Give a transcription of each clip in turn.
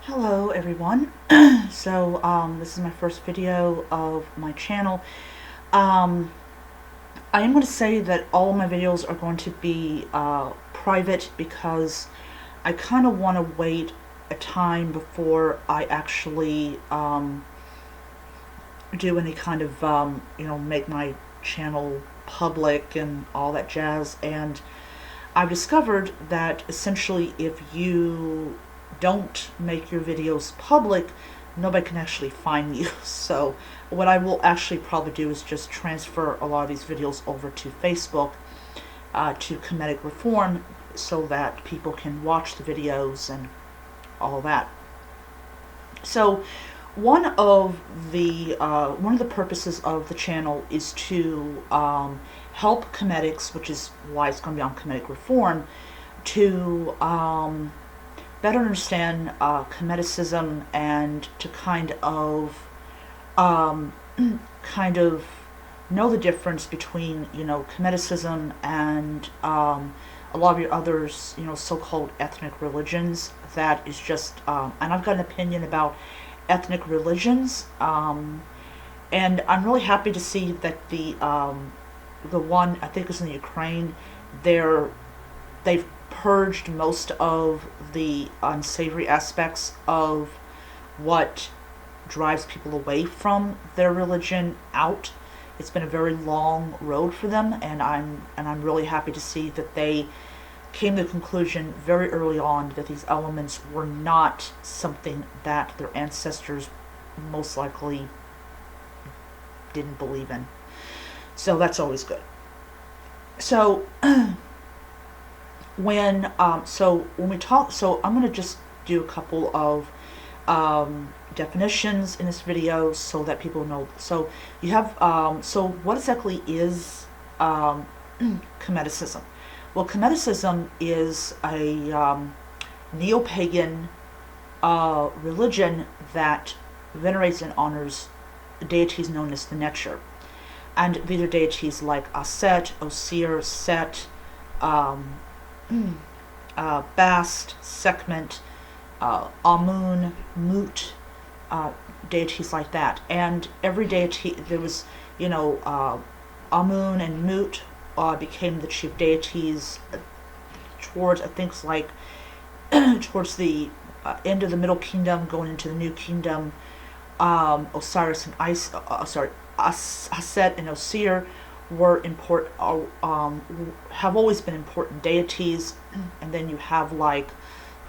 Hello everyone. This is my first video of my channel. Um, I am going to say that all of my videos are going to be private because I kind of want to wait a time before I actually do any kind of, make my channel public and all that jazz. And I've discovered that essentially if you don't make your videos public, nobody can actually find you. So what I will actually probably do is just transfer a lot of these videos over to Facebook, to Kemetic Reform, so that people can watch the videos and all that. So one of the purposes of the channel is to help Kemetics, which is why it's going to be on Kemetic Reform, to better understand Kemeticism and to kind of know the difference between Kemeticism and a lot of your others so-called ethnic religions. That is just and I've got an opinion about ethnic religions, and I'm really happy to see that the one I think is in the Ukraine, they've purged most of the unsavory aspects of what drives people away from their religion out. It's been a very long road for them, and I'm really happy to see that they came to the conclusion very early on that these elements were not something that their ancestors most likely didn't believe in. So that's always good. So when we talk, so I'm going to just do a couple of definitions in this video so that people know. So you have so what exactly is Kemeticism? Well, Kemeticism is a neo-pagan religion that venerates and honors deities known as the Neter. And these are deities like Aset, Osir, Set, Bast, Sekhmet, Amun, Mut, deities like that. And every deity, there was, Amun and Mut became the chief deities towards, I think, like towards the end of the Middle Kingdom, going into the New Kingdom. Osiris and Aset and Osir were have always been important deities. And then you have like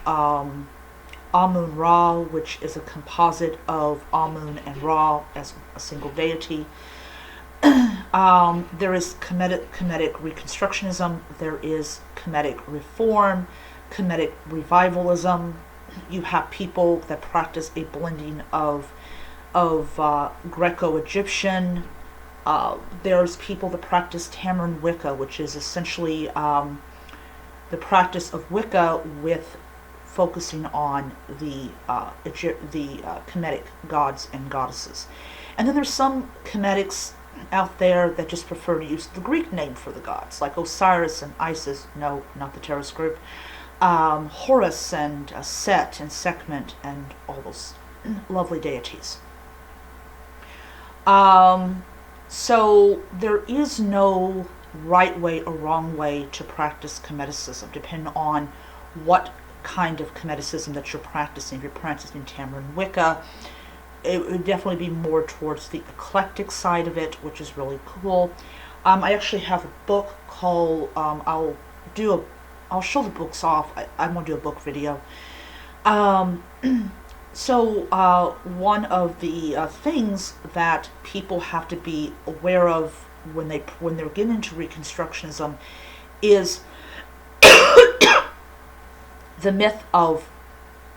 Amun Ra, which is a composite of Amun and Ra as a single deity. There is Kemetic Reconstructionism, there is Kemetic Reform, Kemetic Revivalism. You have people that practice a blending of Greco-Egyptian. There's people that practice Tamarind Wicca, which is essentially the practice of Wicca with focusing on the Kemetic gods and goddesses. And then there's some Kemetics out there that just prefer to use the Greek name for the gods, like Osiris and Isis, no, not the terrorist group, Horus and Set and Sekhmet and all those lovely deities. So there is no right way or wrong way to practice Kemeticism, depending on what kind of Kemeticism that you're practicing. If you're practicing Tamarind Wicca, it would definitely be more towards the eclectic side of it, which is really cool. I actually have a book called, I'll show the books off. I'm going to do a book video. One of the things that people have to be aware of when they're getting into Reconstructionism is the myth of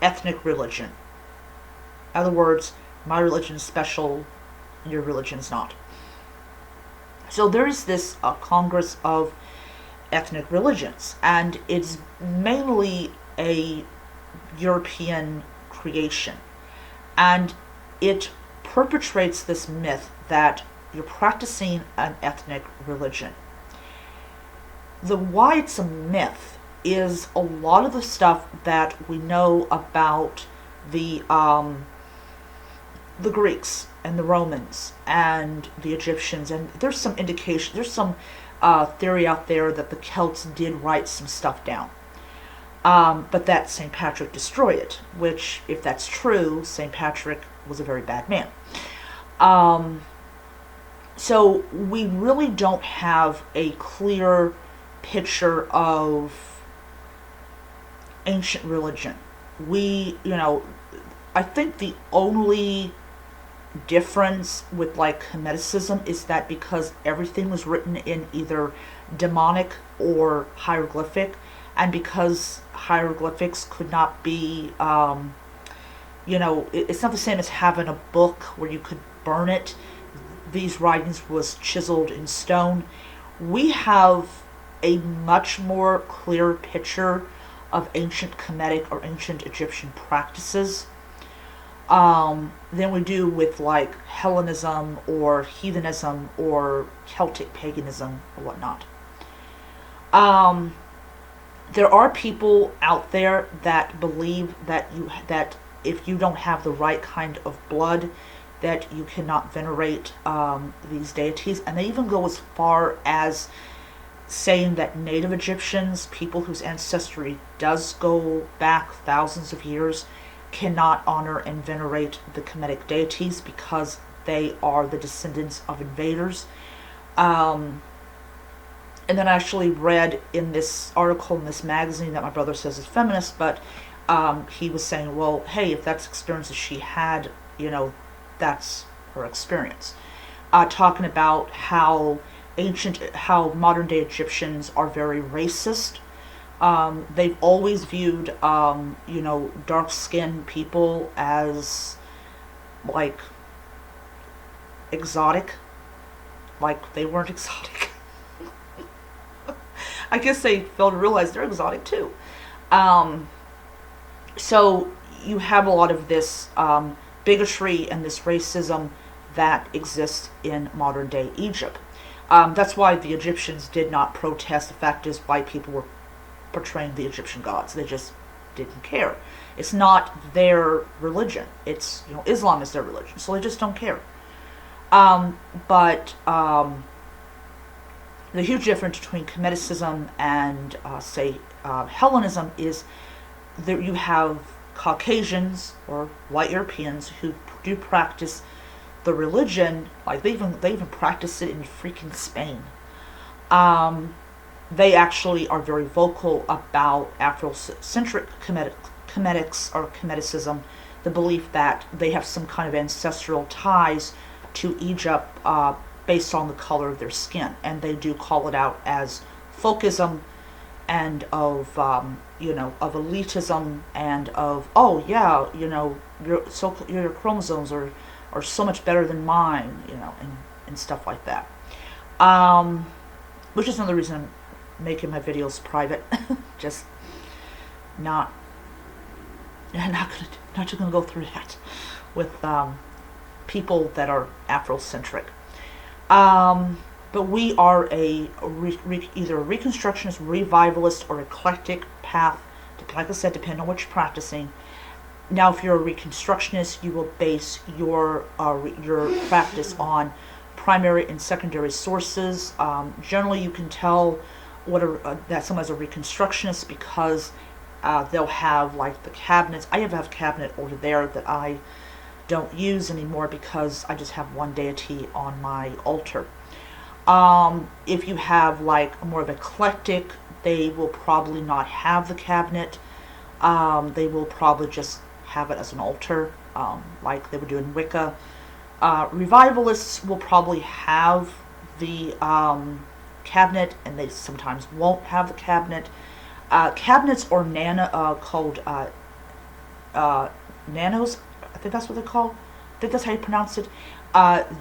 ethnic religion. In other words, my religion is special, your religion is not. So there is this Congress of Ethnic Religions, and it's mainly a European creation. And it perpetrates this myth that you're practicing an ethnic religion. The why it's a myth is a lot of the stuff that we know about the um, the Greeks and the Romans and the Egyptians, and there's some indication, there's some theory out there that the Celts did write some stuff down, but that St. Patrick destroyed it, which, if that's true, St. Patrick was a very bad man. Um, so we really don't have a clear picture of ancient religion. I think the only difference with like Hermeticism is that because everything was written in either demonic or hieroglyphic, and because hieroglyphics could not be, it's not the same as having a book where you could burn it. These writings was chiseled in stone. We have a much more clear picture of ancient Kemetic or ancient Egyptian practices than we do with like Hellenism or heathenism or Celtic paganism or whatnot. There are people out there that believe that if you don't have the right kind of blood, that you cannot venerate these deities, and they even go as far as saying that native Egyptians, people whose ancestry does go back thousands of years, cannot honor and venerate the Kemetic deities because they are the descendants of invaders. And then I actually read in this article in this magazine that my brother says is feminist, but he was saying, well, hey, if that's experiences she had, that's her experience. Talking about how modern day Egyptians are very racist. They've always viewed, dark-skinned people as, like, exotic. Like, they weren't exotic. I guess they failed to realize they're exotic, too. So, you have a lot of this bigotry and this racism that exists in modern-day Egypt. That's why the Egyptians did not protest. The fact is, white people were portraying the Egyptian gods. They just didn't care. It's not their religion. It's, Islam is their religion, so they just don't care. But the huge difference between Kemeticism and, Hellenism is that you have Caucasians or white Europeans who do practice the religion, like they even practice it in freaking Spain. They actually are very vocal about Afrocentric Kemetics or Kemeticism, the belief that they have some kind of ancestral ties to Egypt based on the color of their skin, and they do call it out as folkism and of of elitism and of, oh yeah, your chromosomes are so much better than mine, and stuff like that. Which is another reason I'm making my videos private. Just not gonna go through that with people that are Afrocentric. But we are either a Reconstructionist, revivalist, or eclectic path. Like I said, depending on what you're practicing. Now, if you're a Reconstructionist, you will base your practice on primary and secondary sources. Generally, you can tell that someone's a Reconstructionist because they'll have like the cabinets. I have a cabinet over there that I don't use anymore because I just have one deity on my altar. If you have like more of eclectic, they will probably not have the cabinet. They will probably just have it as an altar, like they would do in Wicca. Revivalists will probably have the cabinet, and they sometimes won't have the cabinet. Cabinets or called nanos, I think that's what they're called. I think that's how you pronounce it.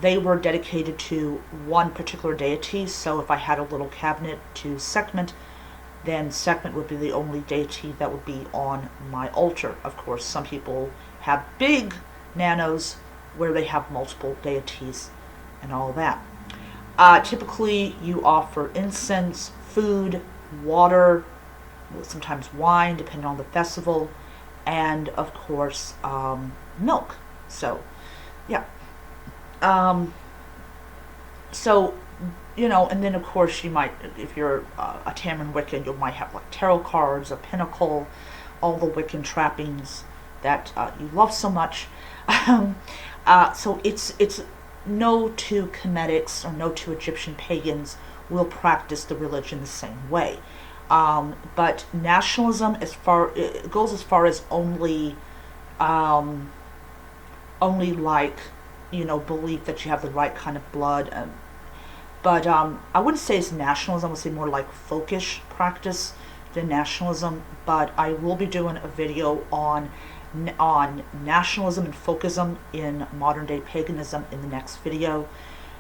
They were dedicated to one particular deity, so if I had a little cabinet to Sekhmet, then Sekhmet would be the only deity that would be on my altar. Of course, some people have big nanos where they have multiple deities and all that. Typically, you offer incense, food, water, sometimes wine, depending on the festival, and of course milk. So yeah. Um, so and then of course you might, if you're a Tamron Wiccan, you might have like tarot cards, a pinnacle, all the Wiccan trappings that you love so much. So it's no two Kemetics or no two Egyptian pagans will practice the religion the same way. But nationalism, it goes as far as um, only like belief that you have the right kind of blood. But I wouldn't say it's nationalism. I would say more like folkish practice than nationalism. But I will be doing a video on nationalism and folkism in modern day paganism in the next video,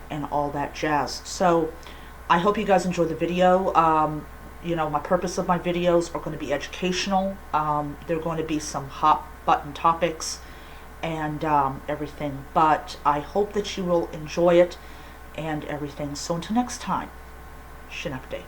and all that jazz. So I hope you guys enjoyed the video. My purpose of my videos are going to be educational. There are going to be some hot button topics and everything. But I hope that you will enjoy it and everything. So until next time, Shinap Day.